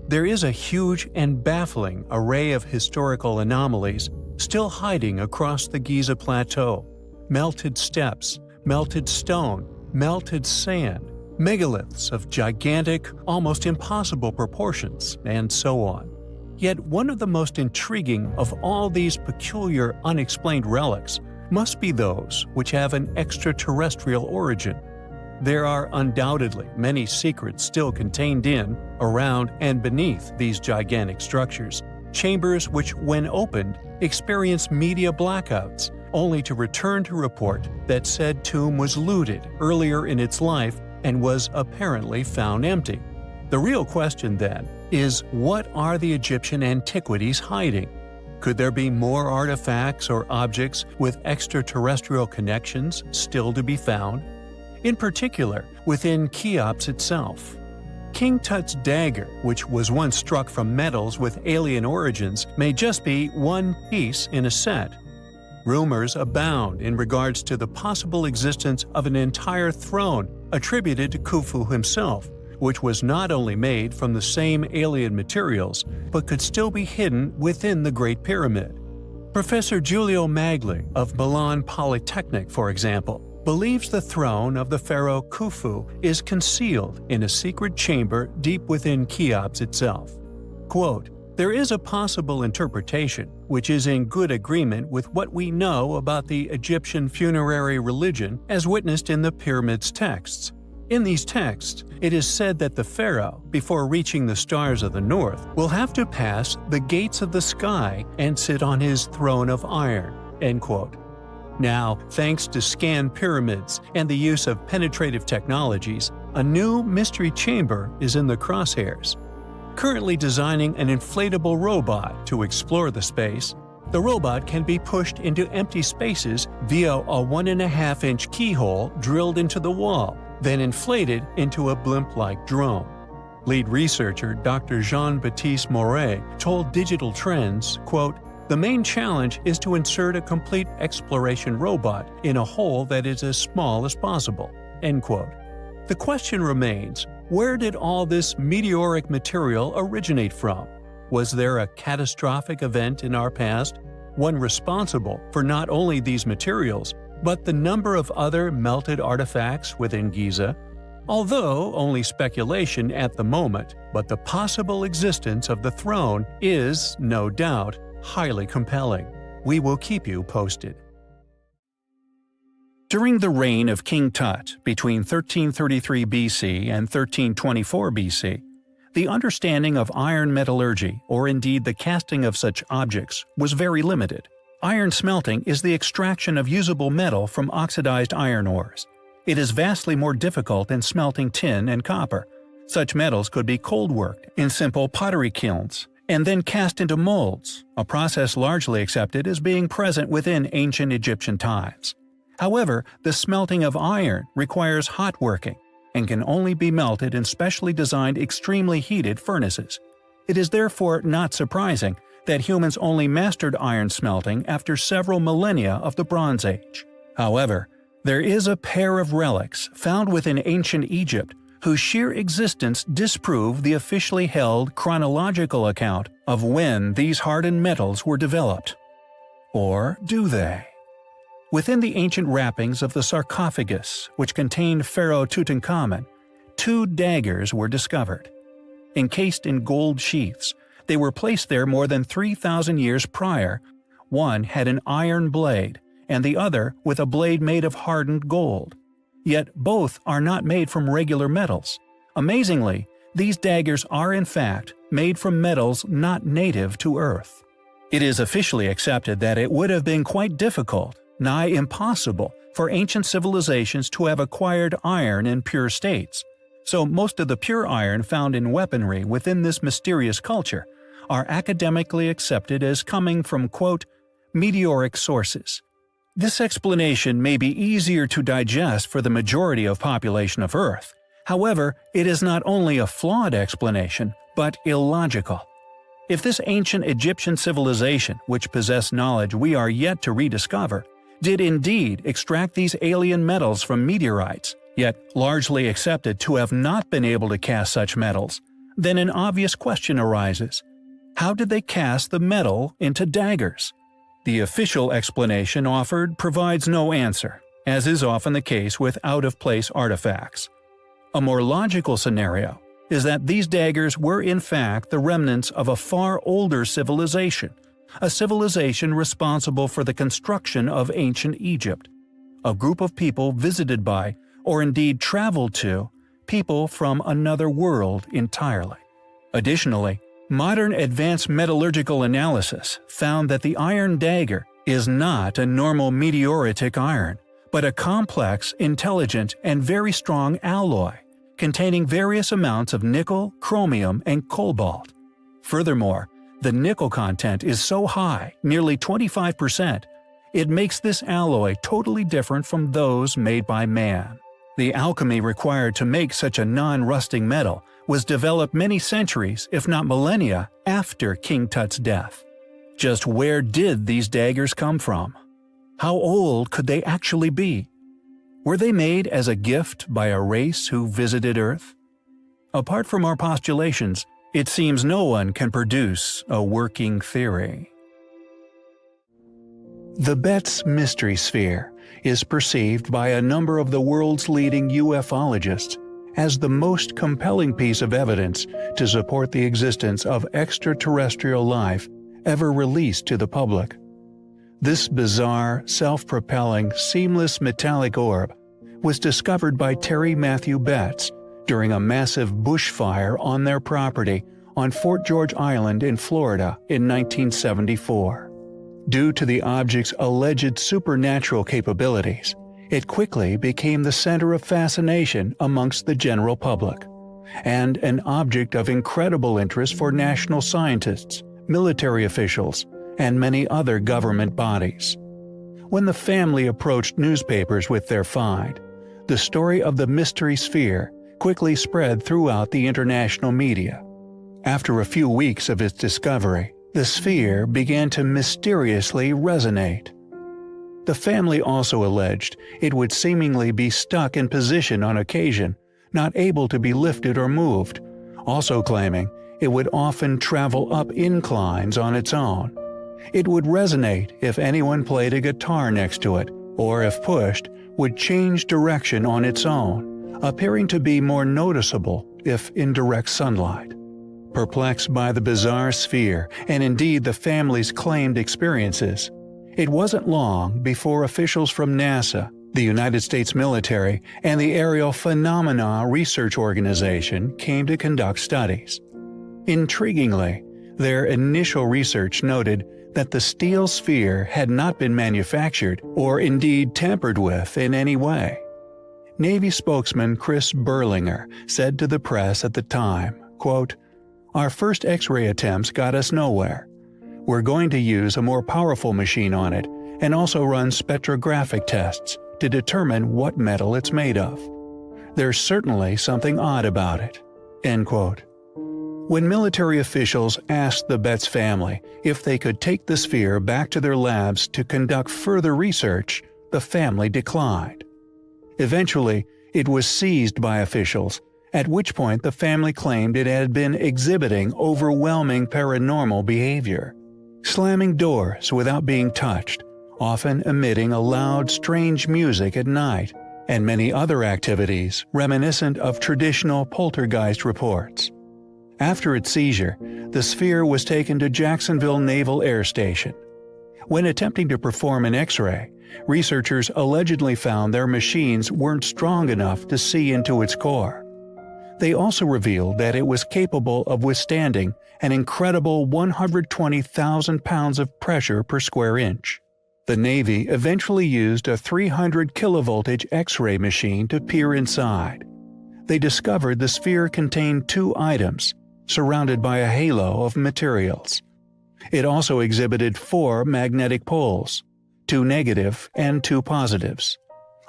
There is a huge and baffling array of historical anomalies still hiding across the Giza Plateau: melted steps, melted stone, melted sand, megaliths of gigantic, almost impossible proportions, and so on. Yet one of the most intriguing of all these peculiar unexplained relics must be those which have an extraterrestrial origin. There are undoubtedly many secrets still contained in, around, and beneath these gigantic structures, chambers which, when opened, experience media blackouts, only to return to report that said tomb was looted earlier in its life and was apparently found empty. The real question, then, is what are the Egyptian antiquities hiding? Could there be more artifacts or objects with extraterrestrial connections still to be found? In particular, within Cheops itself. King Tut's dagger, which was once struck from metals with alien origins, may just be one piece in a set. Rumors abound in regards to the possible existence of an entire throne attributed to Khufu himself, which was not only made from the same alien materials, but could still be hidden within the Great Pyramid. Professor Giulio Magli of Milan Polytechnic, for example, believes the throne of the pharaoh Khufu is concealed in a secret chamber deep within Cheops itself. Quote, "There is a possible interpretation which is in good agreement with what we know about the Egyptian funerary religion as witnessed in the pyramid's texts. In these texts, it is said that the pharaoh, before reaching the stars of the north, will have to pass the gates of the sky and sit on his throne of iron." End quote. Now, thanks to scanned pyramids and the use of penetrative technologies, a new mystery chamber is in the crosshairs. Currently designing an inflatable robot to explore the space, the robot can be pushed into empty spaces via a 1.5-inch keyhole drilled into the wall, then inflated into a blimp-like drone. Lead researcher Dr. Jean-Baptiste Moret told Digital Trends, quote, "The main challenge is to insert a complete exploration robot in a hole that is as small as possible." End quote. The question remains, where did all this meteoric material originate from? Was there a catastrophic event in our past, one responsible for not only these materials, but the number of other melted artifacts within Giza? Although only speculation at the moment, but the possible existence of the throne is, no doubt, highly compelling. We will keep you posted. During the reign of King Tut between 1333 BC and 1324 BC, the understanding of iron metallurgy, or indeed the casting of such objects, was very limited. Iron smelting is the extraction of usable metal from oxidized iron ores. It is vastly more difficult than smelting tin and copper. Such metals could be cold-worked in simple pottery kilns, and then cast into molds, a process largely accepted as being present within ancient Egyptian times. However, the smelting of iron requires hot working, and can only be melted in specially designed extremely heated furnaces. It is therefore not surprising that humans only mastered iron smelting after several millennia of the Bronze Age. However, there is a pair of relics found within ancient Egypt whose sheer existence disprove the officially held chronological account of when these hardened metals were developed. Or do they? Within the ancient wrappings of the sarcophagus, which contained Pharaoh Tutankhamun, 2 daggers were discovered. Encased in gold sheaths, they were placed there more than 3,000 years prior. One had an iron blade, and the other with a blade made of hardened gold. Yet both are not made from regular metals. Amazingly, these daggers are in fact made from metals not native to Earth. It is officially accepted that it would have been quite difficult, nigh impossible, for ancient civilizations to have acquired iron in pure states. So most of the pure iron found in weaponry within this mysterious culture are academically accepted as coming from, quote, meteoric sources. This explanation may be easier to digest for the majority of population of Earth. However, it is not only a flawed explanation, but illogical. If this ancient Egyptian civilization, which possessed knowledge we are yet to rediscover, did indeed extract these alien metals from meteorites, yet largely accepted to have not been able to cast such metals, then an obvious question arises. How did they cast the metal into daggers? The official explanation offered provides no answer, as is often the case with out-of-place artifacts. A more logical scenario is that these daggers were in fact the remnants of a far older civilization, a civilization responsible for the construction of ancient Egypt, a group of people visited by, or indeed traveled to, people from another world entirely. Additionally, modern advanced metallurgical analysis found that the iron dagger is not a normal meteoritic iron, but a complex, intelligent, and very strong alloy, containing various amounts of nickel, chromium, and cobalt. Furthermore, the nickel content is so high, nearly 25%, it makes this alloy totally different from those made by man. The alchemy required to make such a non-rusting metal was developed many centuries, if not millennia, after King Tut's death. Just where did these daggers come from? How old could they actually be? Were they made as a gift by a race who visited Earth? Apart from our postulations, it seems no one can produce a working theory. The Betz Mystery Sphere is perceived by a number of the world's leading ufologists as the most compelling piece of evidence to support the existence of extraterrestrial life ever released to the public. This bizarre, self-propelling, seamless metallic orb was discovered by Terry Matthew Betz during a massive bushfire on their property on Fort George Island in Florida in 1974. Due to the object's alleged supernatural capabilities, it quickly became the center of fascination amongst the general public, and an object of incredible interest for national scientists, military officials, and many other government bodies. When the family approached newspapers with their find, the story of the mystery sphere quickly spread throughout the international media. After a few weeks of its discovery, the sphere began to mysteriously resonate. The family also alleged it would seemingly be stuck in position on occasion, not able to be lifted or moved, also claiming it would often travel up inclines on its own. It would resonate if anyone played a guitar next to it, or if pushed, would change direction on its own, appearing to be more noticeable if in direct sunlight. Perplexed by the bizarre sphere, and indeed the family's claimed experiences, it wasn't long before officials from NASA, the United States military, and the Aerial Phenomena Research Organization came to conduct studies. Intriguingly, their initial research noted that the steel sphere had not been manufactured or indeed tampered with in any way. Navy spokesman Chris Berlinger said to the press at the time, quote, "Our first X-ray attempts got us nowhere. We're going to use a more powerful machine on it and also run spectrographic tests to determine what metal it's made of. There's certainly something odd about it." End quote. When military officials asked the Betz family if they could take the sphere back to their labs to conduct further research, the family declined. Eventually, it was seized by officials, at which point the family claimed it had been exhibiting overwhelming paranormal behavior, slamming doors without being touched, often emitting a loud, strange music at night, and many other activities reminiscent of traditional poltergeist reports. After its seizure, the sphere was taken to Jacksonville Naval Air Station. When attempting to perform an X-ray, researchers allegedly found their machines weren't strong enough to see into its core. They also revealed that it was capable of withstanding an incredible 120,000 pounds of pressure per square inch. The Navy eventually used a 300 kilovoltage X-ray machine to peer inside. They discovered the sphere contained two items, surrounded by a halo of materials. It also exhibited 4 magnetic poles, 2 negative and 2 positives.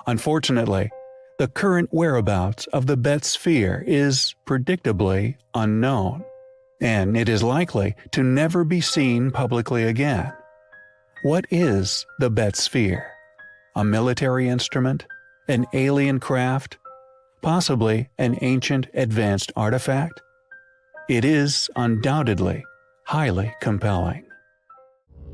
Unfortunately, the current whereabouts of the Betz sphere is, predictably, unknown, and it is likely to never be seen publicly again. What is the Betz sphere? A military instrument? An alien craft? Possibly an ancient advanced artifact? It is undoubtedly highly compelling.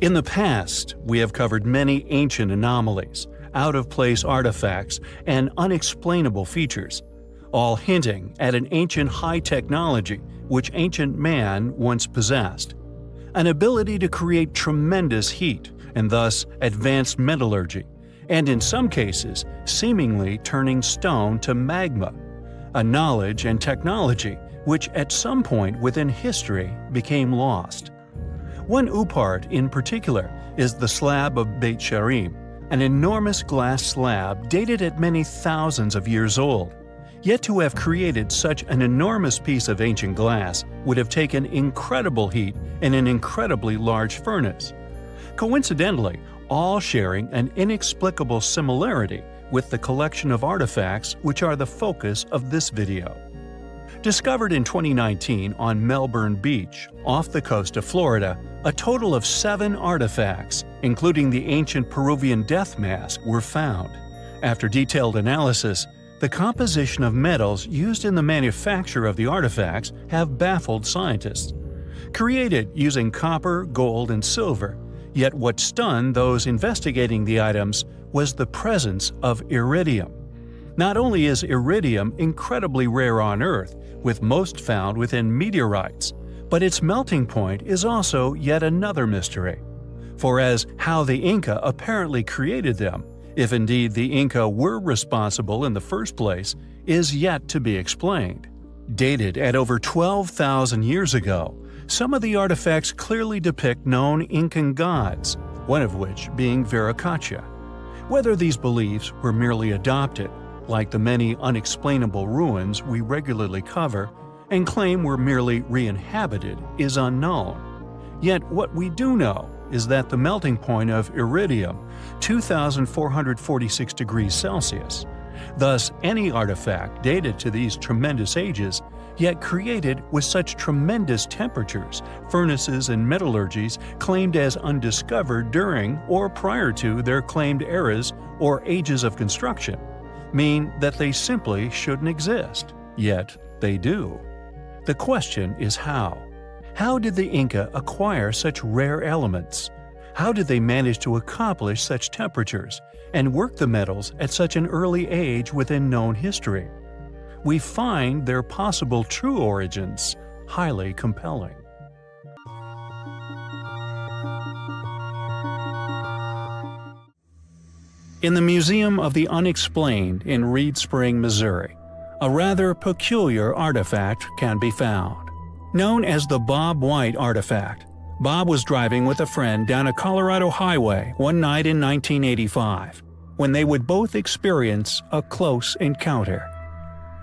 In the past, we have covered many ancient anomalies, out-of-place artifacts, and unexplainable features, all hinting at an ancient high technology which ancient man once possessed. An ability to create tremendous heat and thus advanced metallurgy, and in some cases, seemingly turning stone to magma. A knowledge and technology which at some point within history became lost. One part in particular is the slab of Beit Sharim, an enormous glass slab dated at many thousands of years old. Yet to have created such an enormous piece of ancient glass would have taken incredible heat in an incredibly large furnace. Coincidentally, all sharing an inexplicable similarity with the collection of artifacts which are the focus of this video. Discovered in 2019 on Melbourne Beach, off the coast of Florida, a total of 7 artifacts, including the ancient Peruvian death mask, were found. After detailed analysis, the composition of metals used in the manufacture of the artifacts have baffled scientists. Created using copper, gold, and silver, yet what stunned those investigating the items was the presence of iridium. Not only is iridium incredibly rare on Earth, with most found within meteorites, but its melting point is also yet another mystery. For as how the Inca apparently created them, if indeed the Inca were responsible in the first place, is yet to be explained. Dated at over 12,000 years ago, some of the artifacts clearly depict known Incan gods, one of which being Viracocha. Whether these beliefs were merely adopted, like the many unexplainable ruins we regularly cover, and claim were merely re-inhabited is unknown. Yet what we do know is that the melting point of iridium, 2,446 degrees Celsius. Thus, any artifact dated to these tremendous ages, yet created with such tremendous temperatures, furnaces, and metallurgies claimed as undiscovered during or prior to their claimed eras or ages of construction, mean that they simply shouldn't exist. Yet they do. The question is how. How did the Inca acquire such rare elements? How did they manage to accomplish such temperatures and work the metals at such an early age within known history? We find their possible true origins highly compelling. In the Museum of the Unexplained in Reed Spring, Missouri, a rather peculiar artifact can be found. Known as the Bob White artifact, Bob was driving with a friend down a Colorado highway one night in 1985, when they would both experience a close encounter.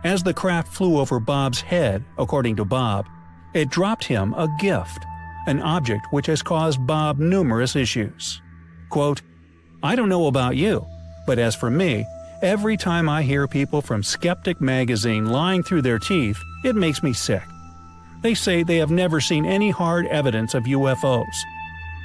As the craft flew over Bob's head, according to Bob, it dropped him a gift, an object which has caused Bob numerous issues. Quote, "I don't know about you, but as for me, every time I hear people from Skeptic magazine lying through their teeth, it makes me sick. They say they have never seen any hard evidence of UFOs.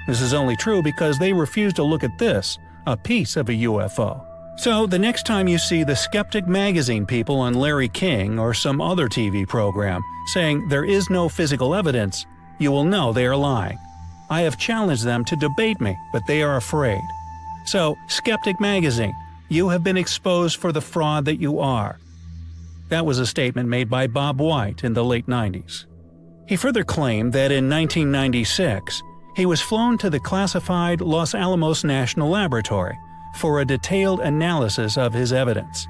This is only true because they refuse to look at this, a piece of a UFO. So the next time you see the Skeptic magazine people on Larry King or some other TV program saying there is no physical evidence, you will know they are lying. I have challenged them to debate me, but they are afraid. So, Skeptic magazine, you have been exposed for the fraud that you are." That was a statement made by Bob White in the late 90s. He further claimed that in 1996, he was flown to the classified Los Alamos National Laboratory for a detailed analysis of his evidence.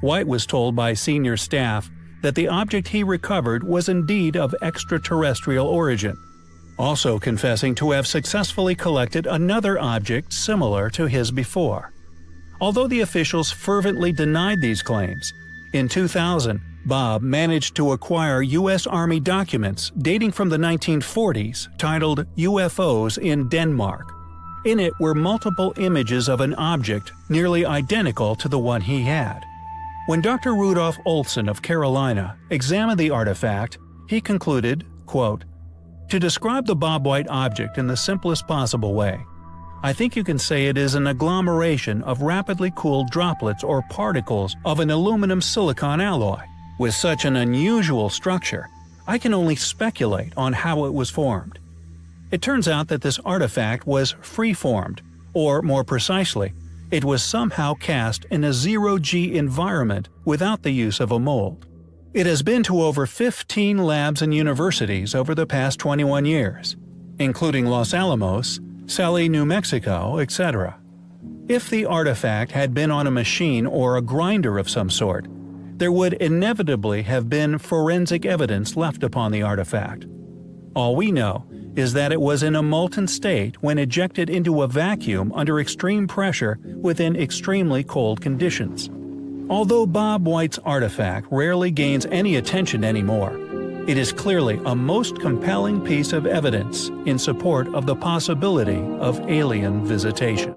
White was told by senior staff that the object he recovered was indeed of extraterrestrial origin, also confessing to have successfully collected another object similar to his before. Although the officials fervently denied these claims, in 2000, Bob managed to acquire U.S. Army documents dating from the 1940s titled UFOs in Denmark. In it were multiple images of an object nearly identical to the one he had. When Dr. Rudolph Olson of Carolina examined the artifact, he concluded, quote, "To describe the Bob White object in the simplest possible way, I think you can say it is an agglomeration of rapidly cooled droplets or particles of an aluminum-silicon alloy. With such an unusual structure, I can only speculate on how it was formed. It turns out that this artifact was free-formed, or more precisely, it was somehow cast in a zero-G environment without the use of a mold. It has been to over 15 labs and universities over the past 21 years, including Los Alamos, Saley, New Mexico, etc. If the artifact had been on a machine or a grinder of some sort, there would inevitably have been forensic evidence left upon the artifact. All we know is that it was in a molten state when ejected into a vacuum under extreme pressure within extremely cold conditions. Although Bob White's artifact rarely gains any attention anymore, it is clearly a most compelling piece of evidence in support of the possibility of alien visitation.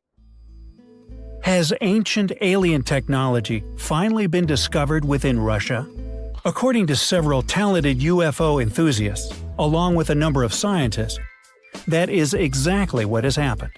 Has ancient alien technology finally been discovered within Russia? According to several talented UFO enthusiasts, along with a number of scientists, that is exactly what has happened.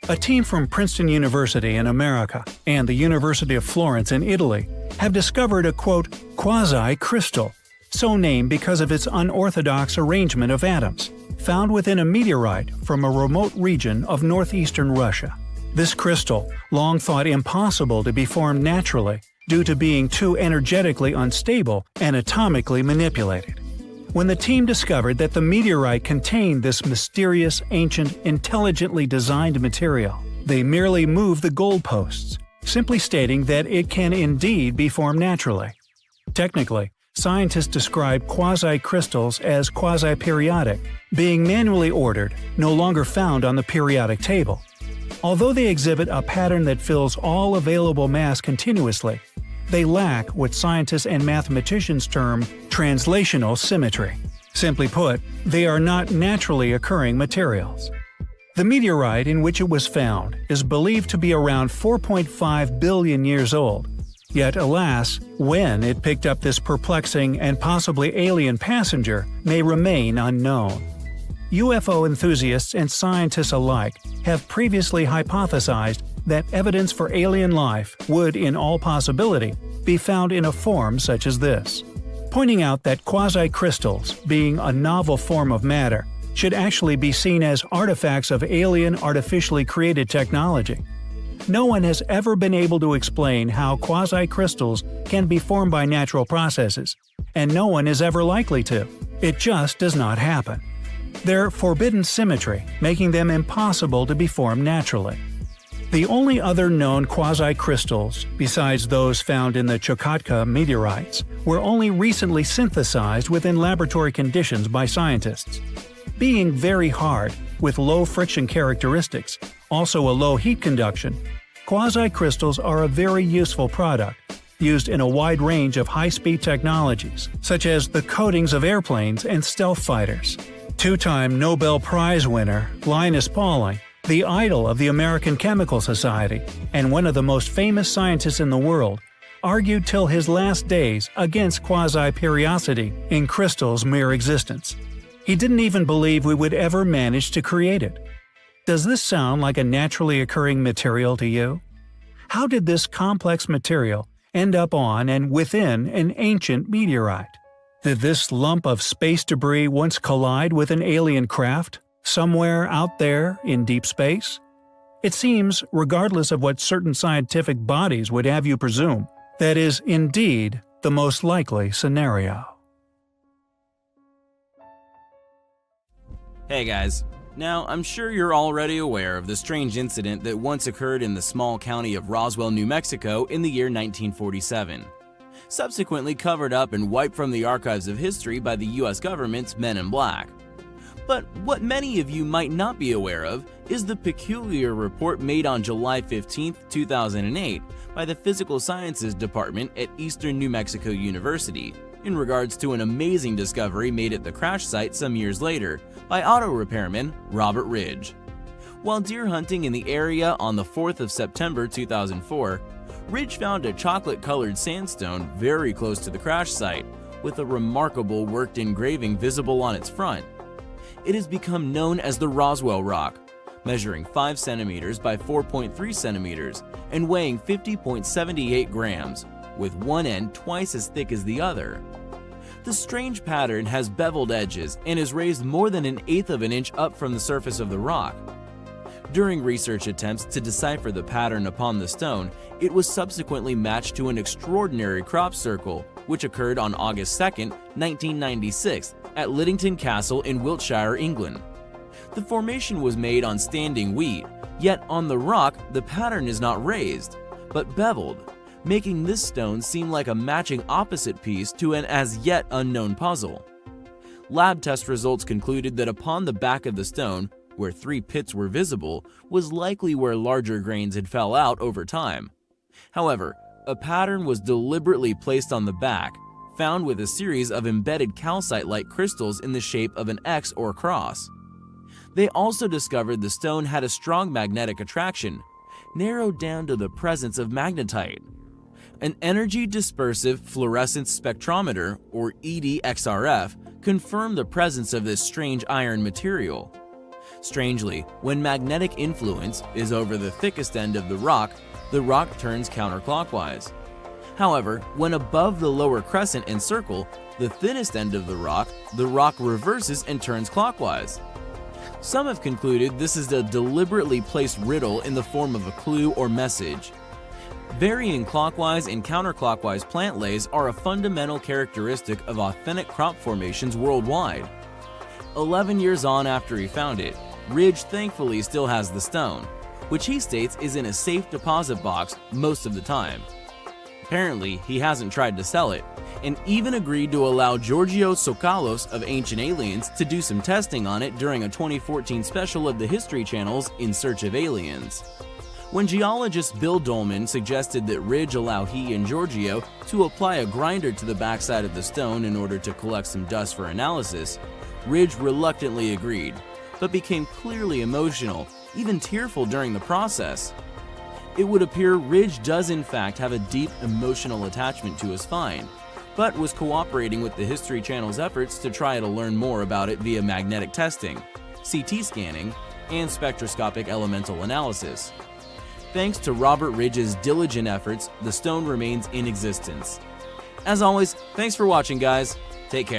A team from Princeton University in America and the University of Florence in Italy have discovered a quote, quasi-crystal, so named because of its unorthodox arrangement of atoms, found within a meteorite from a remote region of northeastern Russia. This crystal, long thought impossible to be formed naturally due to being too energetically unstable and atomically manipulated. When the team discovered that the meteorite contained this mysterious, ancient, intelligently designed material, they merely moved the goalposts, simply stating that it can indeed be formed naturally. Technically, scientists describe quasi-crystals as quasi-periodic, being manually ordered, no longer found on the periodic table. Although they exhibit a pattern that fills all available mass continuously, they lack what scientists and mathematicians term translational symmetry. Simply put, they are not naturally occurring materials. The meteorite in which it was found is believed to be around 4.5 billion years old. Yet alas, when it picked up this perplexing and possibly alien passenger may remain unknown. UFO enthusiasts and scientists alike have previously hypothesized that evidence for alien life would, in all possibility, be found in a form such as this, pointing out that quasi-crystals, being a novel form of matter, should actually be seen as artifacts of alien artificially created technology. No one has ever been able to explain how quasi-crystals can be formed by natural processes, and no one is ever likely to. It just does not happen. Their forbidden symmetry, making them impossible to be formed naturally. The only other known quasi-crystals, besides those found in the Chukotka meteorites, were only recently synthesized within laboratory conditions by scientists. Being very hard, with low friction characteristics, also a low heat conduction, quasi-crystals are a very useful product, used in a wide range of high-speed technologies, such as the coatings of airplanes and stealth fighters. Two-time Nobel Prize winner Linus Pauling, the idol of the American Chemical Society and one of the most famous scientists in the world, argued till his last days against quasi-periodicity in crystals' mere existence. He didn't even believe we would ever manage to create it. Does this sound like a naturally occurring material to you? How did this complex material end up on and within an ancient meteorite? Did this lump of space debris once collide with an alien craft, somewhere out there in deep space? It seems, regardless of what certain scientific bodies would have you presume, that is indeed the most likely scenario. Hey guys. Now, I'm sure you're already aware of the strange incident that once occurred in the small county of Roswell, New Mexico in the year 1947. Subsequently covered up and wiped from the archives of history by the US government's Men in Black. But what many of you might not be aware of is the peculiar report made on July 15, 2008 by the Physical Sciences Department at Eastern New Mexico University in regards to an amazing discovery made at the crash site some years later by auto repairman Robert Ridge. While deer hunting in the area on the 4th of September 2004, Ridge found a chocolate-colored sandstone very close to the crash site, with a remarkable worked engraving visible on its front. It has become known as the Roswell Rock, measuring 5 centimeters by 4.3 centimeters and weighing 50.78 grams, with one end twice as thick as the other. The strange pattern has beveled edges and is raised more than 1/8 of an inch up from the surface of the rock. During research attempts to decipher the pattern upon the stone, it was subsequently matched to an extraordinary crop circle, which occurred on August 2, 1996, at Liddington Castle in Wiltshire, England. The formation was made on standing wheat, yet on the rock the pattern is not raised, but beveled, making this stone seem like a matching opposite piece to an as yet unknown puzzle. Lab test results concluded that upon the back of the stone, where 3 pits were visible, was likely where larger grains had fell out over time. However, a pattern was deliberately placed on the back, found with a series of embedded calcite-like crystals in the shape of an X or cross. They also discovered the stone had a strong magnetic attraction, narrowed down to the presence of magnetite. An energy dispersive fluorescence spectrometer, or EDXRF, confirmed the presence of this strange iron material. Strangely, when magnetic influence is over the thickest end of the rock turns counterclockwise. However, when above the lower crescent and circle, the thinnest end of the rock reverses and turns clockwise. Some have concluded this is a deliberately placed riddle in the form of a clue or message. Varying clockwise and counterclockwise plant lays are a fundamental characteristic of authentic crop formations worldwide. 11 years on after he found it, Ridge thankfully still has the stone, which he states is in a safe deposit box most of the time. Apparently, he hasn't tried to sell it, and even agreed to allow Giorgio Tsoukalos of Ancient Aliens to do some testing on it during a 2014 special of the History Channel's In Search of Aliens. When geologist Bill Dolman suggested that Ridge allow he and Giorgio to apply a grinder to the backside of the stone in order to collect some dust for analysis, Ridge reluctantly agreed, but became clearly emotional, even tearful during the process. It would appear Ridge does in fact have a deep emotional attachment to his find, but was cooperating with the History Channel's efforts to try to learn more about it via magnetic testing, CT scanning, and spectroscopic elemental analysis. Thanks to Robert Ridge's diligent efforts, the stone remains in existence. As always, thanks for watching, guys. Take care.